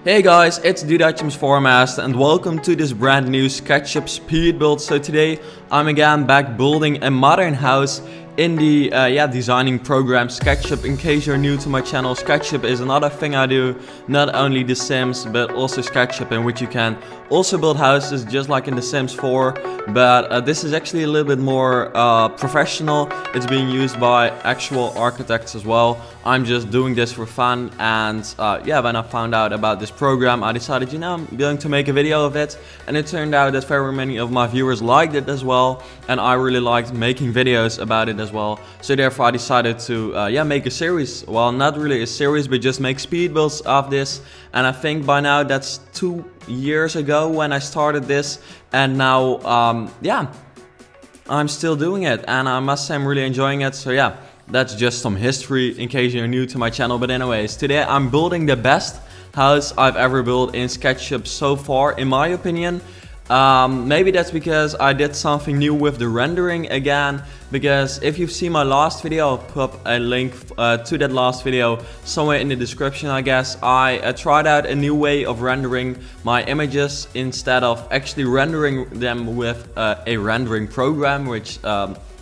Hey guys, it's Formaster and welcome to this brand new Sketchup speed build. So today I'm again back building a modern house in the designing program Sketchup. In case you're new to my channel, Sketchup is another thing I do, not only The Sims but also Sketchup, in which you can also build houses just like in The Sims 4, but this is actually a little bit more professional. It's being used by actual architects as well. I'm just doing this for fun, and when I found out about this program, I decided, I'm going to make a video of it, and it turned out that very many of my viewers liked it as well, and I really liked making videos about it as well. So therefore I decided to make a series. Well, not really a series, but just make speed builds of this. And I think by now that's 2 years ago when I started this, and now I'm still doing it, and I must say I'm really enjoying it. So yeah, that's just some history in case you're new to my channel. But anyways, today I'm building the best house I've ever built in Sketchup so far, in my opinion. Maybe that's because I did something new with the rendering again, because if you've seen my last video, I'll put a link to that last video somewhere in the description, I guess. I tried out a new way of rendering my images instead of actually rendering them with a rendering program, which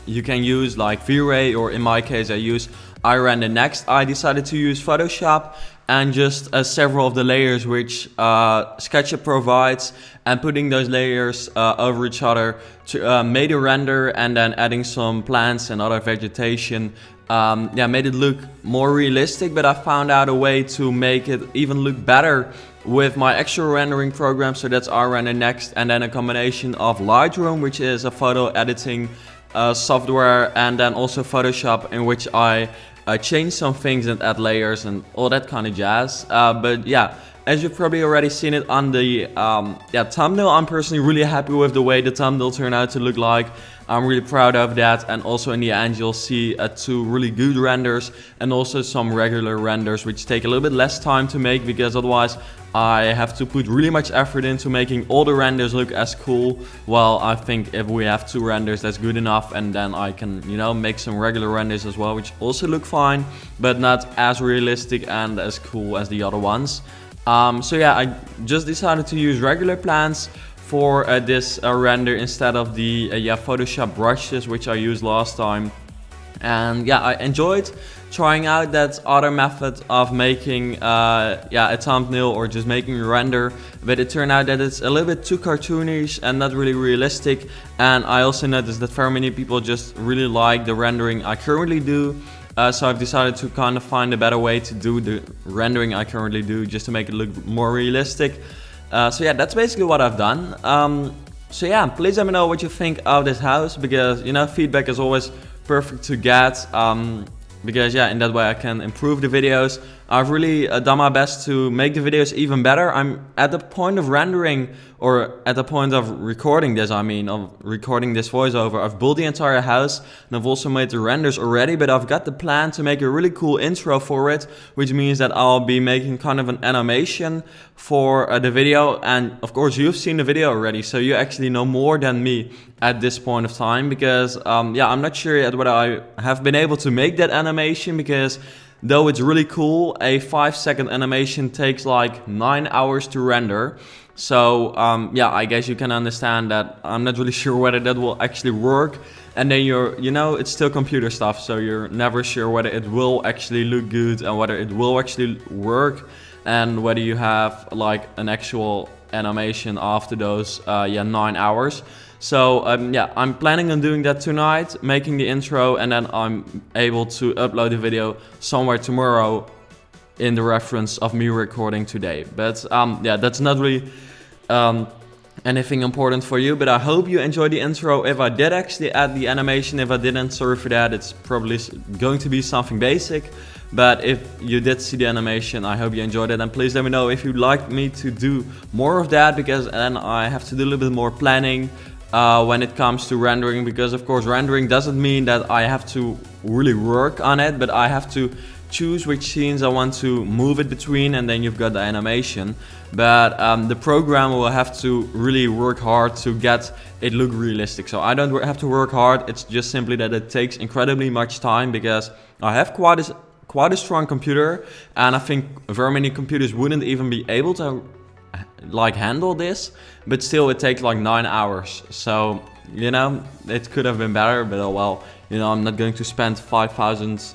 you can use like V-Ray, or in my case I use iRender Next. I decided to use Photoshop and just several of the layers which Sketchup provides, and putting those layers over each other to made a render, and then adding some plants and other vegetation made it look more realistic. But I found out a way to make it even look better with my actual rendering program, so that's iRender Next, and then a combination of Lightroom, which is a photo editing software, and then also Photoshop, in which I change some things and add layers and all that kind of jazz. But yeah, as you've probably already seen it on the thumbnail, I'm personally really happy with the way the thumbnail turned out to look like. I'm really proud of that, and also in the end you'll see 2 really good renders and also some regular renders which take a little bit less time to make, because otherwise I have to put really much effort into making all the renders look as cool. Well, I think if we have 2 renders, that's good enough, and then I can, make some regular renders as well, which also look fine, but not as realistic and as cool as the other ones. So yeah, I just decided to use regular plants for this render instead of the Photoshop brushes which I used last time. And yeah, I enjoyed trying out that other method of making a thumbnail or just making a render, but it turned out that it's a little bit too cartoonish and not really realistic. And I also noticed that very many people just really like the rendering I currently do. So I've decided to kind of find a better way to do the rendering I currently do, just to make it look more realistic. So yeah, that's basically what I've done. So yeah, please let me know what you think of this house, because feedback is always perfect to get, because yeah, in that way I can improve the videos. I've really done my best to make the videos even better. I'm at the point of rendering, or at the point of recording this, of recording this voiceover. I've built the entire house, and I've also made the renders already, but I've got the plan to make a really cool intro for it, which means that I'll be making kind of an animation for the video. And of course you've seen the video already, so you actually know more than me at this point of time, because I'm not sure yet whether I have been able to make that animation, because though it's really cool, a 5-second animation takes like 9 hours to render. So I guess you can understand that I'm not really sure whether that will actually work. And then it's still computer stuff, so you're never sure whether it will actually look good and whether it will actually work, and whether you have like an actual animation after those 9 hours. So I'm planning on doing that tonight, making the intro, and then I'm able to upload the video somewhere tomorrow in the reference of me recording today. But that's not really anything important for you, but I hope you enjoyed the intro. If I did actually add the animation, if I didn't, sorry for that. It's probably going to be something basic. But if you did see the animation, I hope you enjoyed it, and please let me know if you'd like me to do more of that, because then I have to do a little bit more planning when it comes to rendering, because of course rendering doesn't mean that I have to really work on it, but I have to choose which scenes I want to move it between, and then you've got the animation. But the program will have to really work hard to get it look realistic. So I don't have to work hard, it's just simply that it takes incredibly much time, because I have quite a strong computer, and I think very many computers wouldn't even be able to like handle this, but still it takes like 9 hours. So, you know, it could have been better, but oh well, you know, I'm not going to spend $5,000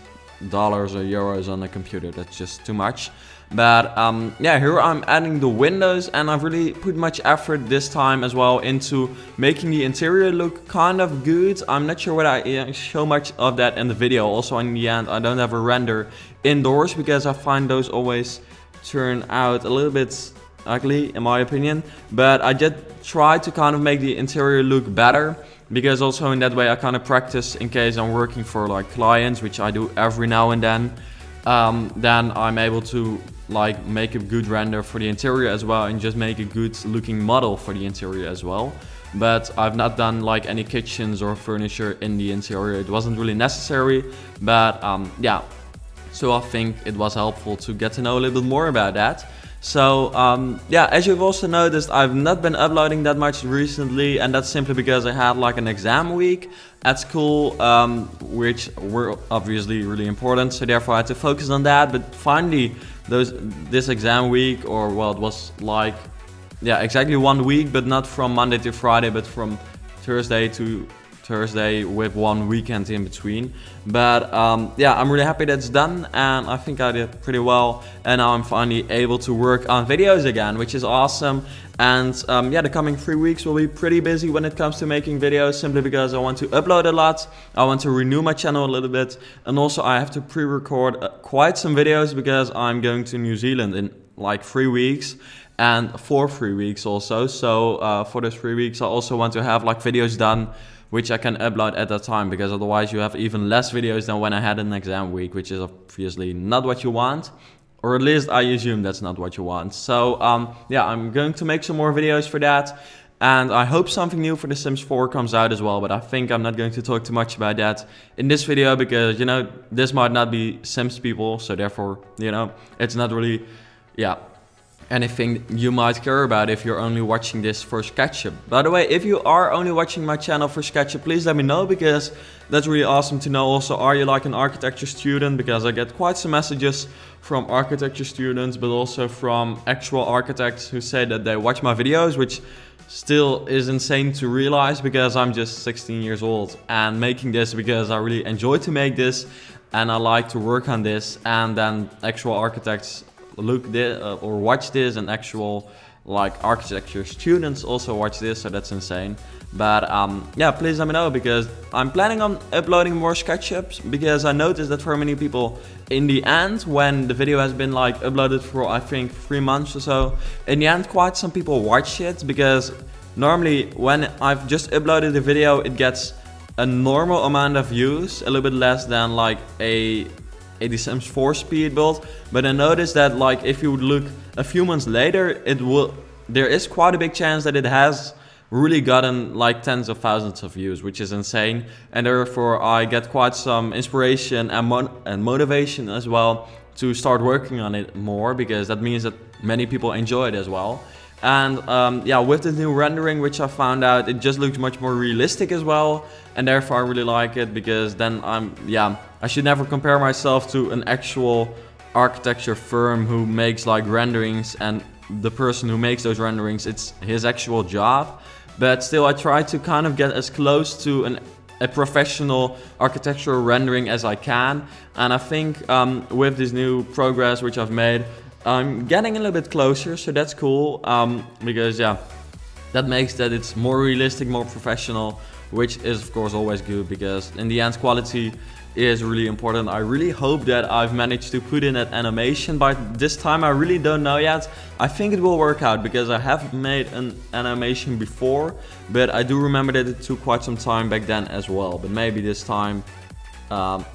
or euros on a computer. That's just too much. But yeah, here I'm adding the windows, and I've really put much effort this time as well into making the interior look kind of good. I'm not sure whether I show much of that in the video. Also, in the end, I don't have a render indoors because I find those always turn out a little bit ugly in my opinion. But I just try to kind of make the interior look better, because also in that way I kind of practice in case I'm working for like clients, which I do every now and then I'm able to like make a good render for the interior as well, and just make a good looking model for the interior as well. But I've not done like any kitchens or furniture in the interior. It wasn't really necessary, but yeah, so I think it was helpful to get to know a little bit more about that. So yeah, as you've also noticed, I've not been uploading that much recently, and that's simply because I had like an exam week at school, which were obviously really important, so therefore I had to focus on that. But finally, this exam week, or well, it was like, yeah, exactly 1 week, but not from Monday to Friday, but from Thursday to Thursday with 1 weekend in between. But yeah, I'm really happy that's done, and I think I did pretty well, and now I'm finally able to work on videos again, which is awesome. And yeah, the coming 3 weeks will be pretty busy when it comes to making videos, simply because I want to upload a lot, I want to renew my channel a little bit, and also I have to pre-record quite some videos because I'm going to New Zealand in like 3 weeks, and for 3 weeks also. So for those 3 weeks I also want to have like videos done which I can upload at that time, because otherwise you have even less videos than when I had an exam week, which is obviously not what you want, or at least I assume that's not what you want. So yeah, I'm going to make some more videos for that, and I hope something new for The Sims 4 comes out as well, but I think I'm not going to talk too much about that in this video, because, you know, this might not be Sims people, so therefore, you know, it's not really, yeah, anything you might care about if you're only watching this for Sketchup. By the way, if you are only watching my channel for Sketchup, please let me know, because that's really awesome to know. Also, are you like an architecture student? Because I get quite some messages from architecture students, but also from actual architects who say that they watch my videos, which still is insane to realize, because I'm just 16 years old and making this because I really enjoy to make this and I like to work on this, and then actual architects look this or watch this, and actual like architecture students also watch this, so that's insane. But yeah, please let me know, because I'm planning on uploading more Sketchups, because I noticed that for many people in the end, when the video has been like uploaded for I think 3 months or so, in the end quite some people watch it, because normally when I've just uploaded the video it gets a normal amount of views, a little bit less than like a The Sims 4 speed build. But I noticed that like if you would look a few months later, there is quite a big chance that it has really gotten like tens of thousands of views, which is insane. And therefore I get quite some inspiration and motivation as well to start working on it more, because that means that many people enjoy it as well. And yeah, with the new rendering, which I found out, it just looks much more realistic as well, and therefore I really like it, because then I should never compare myself to an actual architecture firm who makes like renderings, and the person who makes those renderings, it's his actual job. But still I try to kind of get as close to a professional architectural rendering as I can, and I think with this new progress which I've made, I'm getting a little bit closer, so that's cool, because yeah, that makes that it's more realistic, more professional, which is of course always good, because in the end quality is really important. I really hope that I've managed to put in that animation by this time. I really don't know yet. I think it will work out, because I have made an animation before, but I do remember that it took quite some time back then as well. But maybe this time,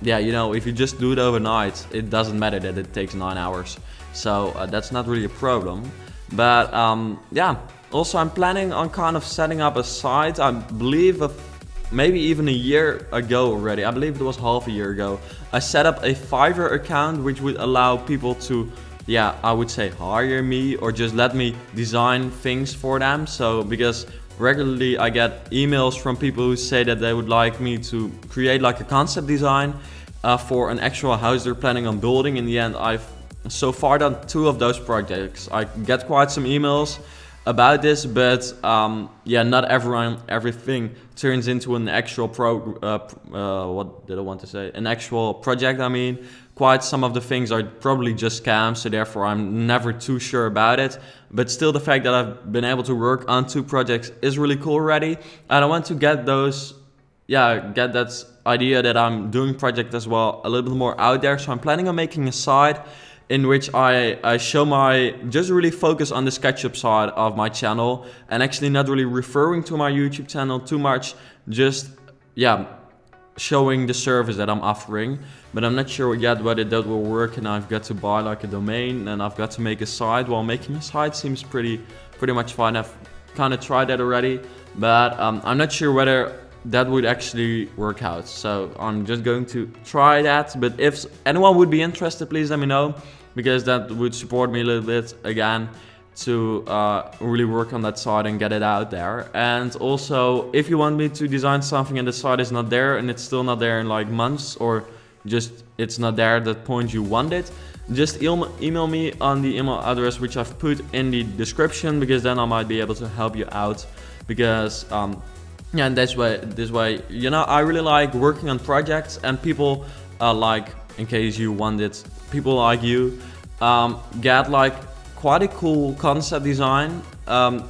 yeah, you know, if you just do it overnight, it doesn't matter that it takes 9 hours. So that's not really a problem. But yeah, also I'm planning on kind of setting up a site. I believe maybe even a year ago already, I believe it was half a year ago, I set up a Fiverr account, which would allow people to, yeah, I would say hire me, or just let me design things for them. So because regularly I get emails from people who say that they would like me to create like a concept design, for an actual house they're planning on building. In the end, I've so far done 2 of those projects. I get quite some emails about this, but yeah, not everything turns into an actual what did I want to say? An actual project. I mean, quite some of the things are probably just scams, so therefore I'm never too sure about it. But still, the fact that I've been able to work on 2 projects is really cool already, and I want to get those, get that idea that I'm doing project as well a little bit more out there. So I'm planning on making a site in which I show just really focus on the Sketchup side of my channel, and actually not really referring to my YouTube channel too much, just showing the service that I'm offering. But I'm not sure yet whether that will work, and I've got to buy like a domain, and I've got to make a site. Well, making a site seems pretty much fine. I've kind of tried that already, but I'm not sure whether that would actually work out. So I'm just going to try that. But if anyone would be interested, please let me know, because that would support me a little bit again to really work on that site and get it out there. And also, if you want me to design something and the site is not there, and it's still not there in like months, or just it's not there at the point you want it, just email me on the email address which I've put in the description, because then I might be able to help you out. Because yeah, and this way, you know, I really like working on projects, and people like, in case you want it, people like you get like quite a cool concept design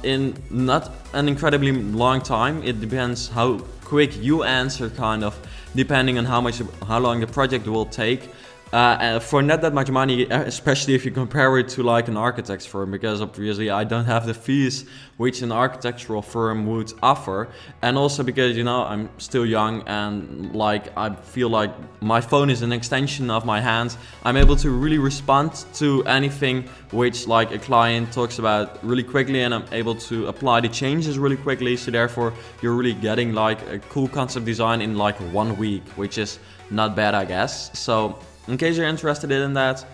in not an incredibly long time. It depends how quick you answer, kind of, depending on how long the project will take. For not that much money, especially if you compare it to like an architect's firm, because obviously I don't have the fees which an architectural firm would offer, and also because, you know, I'm still young, and like I feel like my phone is an extension of my hand. I'm able to really respond to anything which like a client talks about really quickly, and I'm able to apply the changes really quickly. So therefore you're really getting like a cool concept design in like 1 week, which is not bad, I guess. So in case you're interested in that,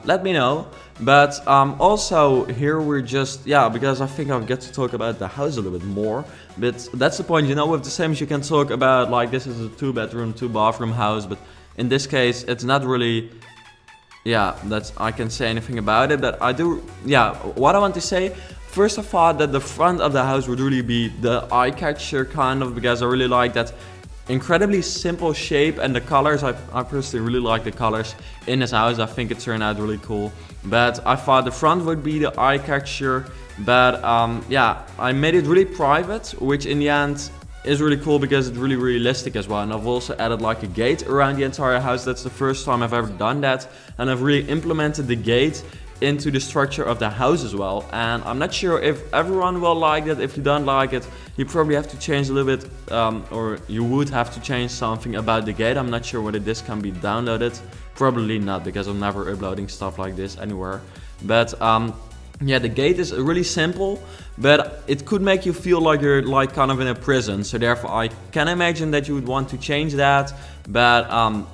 let me know. But also here we're just, because I think I've got to talk about the house a little bit more. But that's the point, you know, with the Sims you can talk about like this is a 2-bedroom, 2-bathroom house. But in this case, it's not really, that's I can say anything about it. But I do, what I want to say, first of all, that the front of the house would really be the eye catcher, kind of, because I really like that incredibly simple shape, and the colors, I personally really like the colors in this house. I think it turned out really cool, but I thought the front would be the eye catcher. But I made it really private, which in the end is really cool because it's really realistic as well. And I've also added like a gate around the entire house. That's the first time I've ever done that, and I've really implemented the gate into the structure of the house as well. And I'm not sure if everyone will like that. If you don't like it, you probably have to change a little bit, or you would have to change something about the gate. I'm not sure whether this can be downloaded. Probably not, because I'm never uploading stuff like this anywhere. But the gate is really simple, but it could make you feel like you're like kind of in a prison. So therefore I can imagine that you would want to change that. But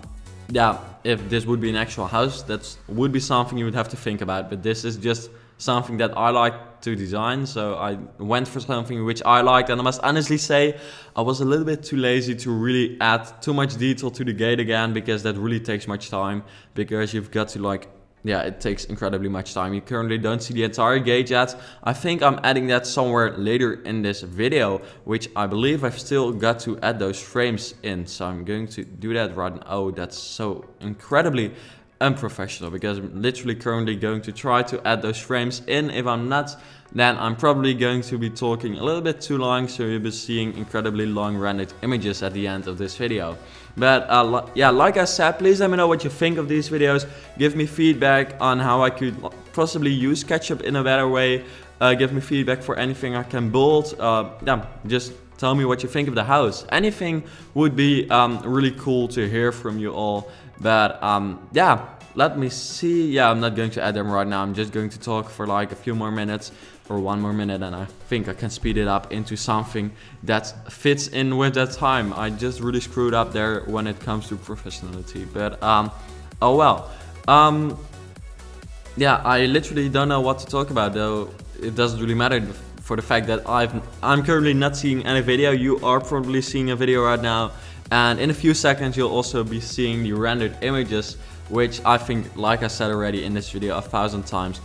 if this would be an actual house, that would be something you would have to think about. But this is just something that I like to design, so I went for something which I liked. And I must honestly say, I was a little bit too lazy to really add too much detail to the gate again, because that really takes much time, because you've got to like, it takes incredibly much time. You currently don't see the entire gate yet. I think I'm adding that somewhere later in this video, which I believe I've still got to add those frames in. So I'm going to do that right now. Oh, that's so incredibly unprofessional, because I'm literally currently going to try to add those frames in. If I'm not, then I'm probably going to be talking a little bit too long, so you'll be seeing incredibly long rendered images at the end of this video. But like I said, please let me know what you think of these videos. Give me feedback on how I could possibly use Sketchup in a better way. Give me feedback for anything I can build. Just tell me what you think of the house. Anything would be really cool to hear from you all. But let me see. I'm not going to add them right now. I'm just going to talk for like a few more minutes, or 1 more minute, and I think I can speed it up into something that fits in with that time. I just really screwed up there when it comes to professionality. But oh well. I literally don't know what to talk about, though. It doesn't really matter for the fact that I'm currently not seeing any video. You are probably seeing a video right now, And in a few seconds you'll also be seeing the rendered images, which I think, like I said already in this video 1,000 times,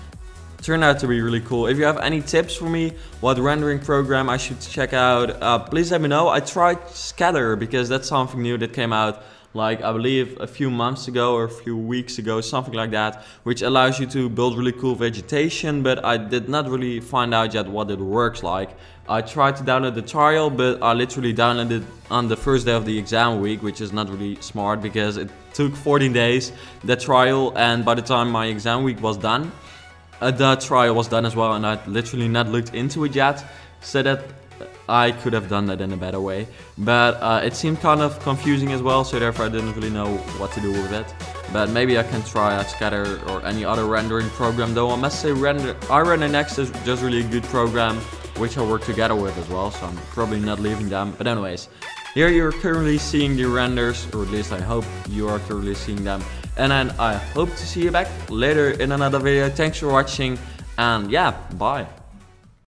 turned out to be really cool. If you have any tips for me what rendering program I should check out, please let me know. I tried Scatter because that's something new that came out, like I believe a few months ago or a few weeks ago, something like that, which allows you to build really cool vegetation, but I did not really find out yet what it works like. I tried to download the trial, but I literally downloaded it on the first day of the exam week, which is not really smart because it took 14 days, the trial, and by the time my exam week was done, the trial was done as well, and I literally not looked into it yet, so that I could have done that in a better way. But it seemed kind of confusing as well, so therefore I didn't really know what to do with it. But maybe I can try out Scatter or any other rendering program, though I must say iRender Next is just really a good program, which I work together with as well, so I'm probably not leaving them. But anyways, here you're currently seeing the renders, or at least I hope you are currently seeing them. And then I hope to see you back later in another video. Thanks for watching, and yeah, bye.